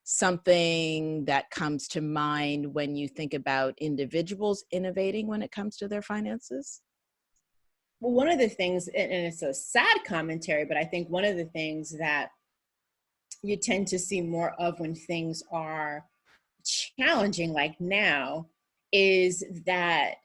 something that comes to mind when you think about individuals innovating when it comes to their finances? Well, one of the things, and it's a sad commentary, but I think one of the things that you tend to see more of when things are challenging, like now, is that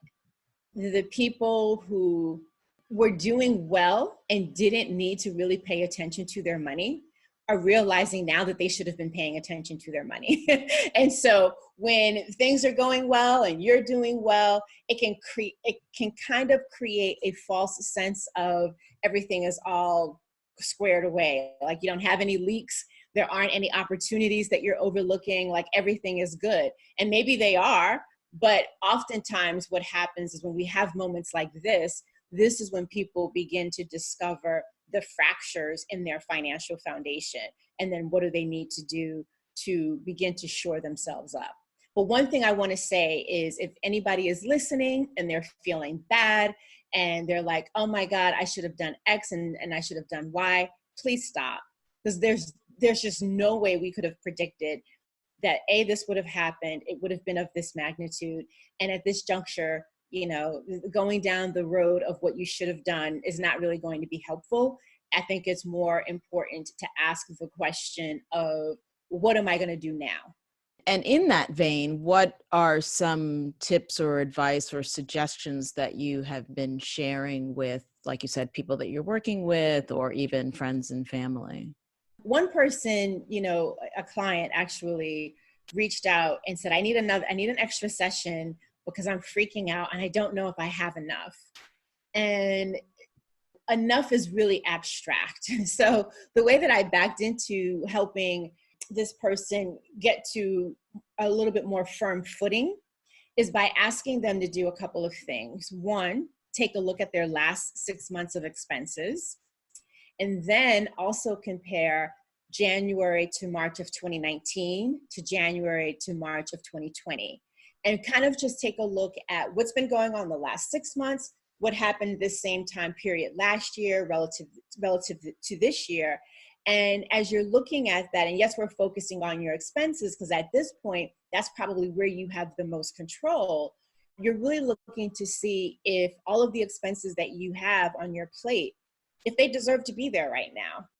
the people who were doing well and didn't need to really pay attention to their money are realizing now that they should have been paying attention to their money. And so when things are going well and you're doing well, it can kind of create a false sense of everything is all squared away. Like you don't have any leaks, there aren't any opportunities that you're overlooking, like everything is good. And maybe they are, but oftentimes what happens is when we have moments like this is when people begin to discover the fractures in their financial foundation. And then what do they need to do to begin to shore themselves up? But one thing I want to say is if anybody is listening and they're feeling bad and they're like, oh my God, I should have done X and I should have done Y, please stop. Because there's just no way we could have predicted that this would have happened. It would have been of this magnitude. And at this juncture, going down the road of what you should have done is not really going to be helpful. I think it's more important to ask the question of, what am I going to do now? And in that vein, what are some tips or advice or suggestions that you have been sharing with, like you said, people that you're working with or even friends and family? One person, a client actually reached out and said, I need an extra session because I'm freaking out and I don't know if I have enough. And enough is really abstract. So the way that I backed into helping this person get to a little bit more firm footing is by asking them to do a couple of things. One, take a look at their last 6 months of expenses, and then also compare January to March of 2019 to January to March of 2020. And kind of just take a look at what's been going on the last 6 months, what happened this same time period last year relative to this year. And as you're looking at that, and yes, we're focusing on your expenses because at this point, that's probably where you have the most control. You're really looking to see if all of the expenses that you have on your plate, if they deserve to be there right now.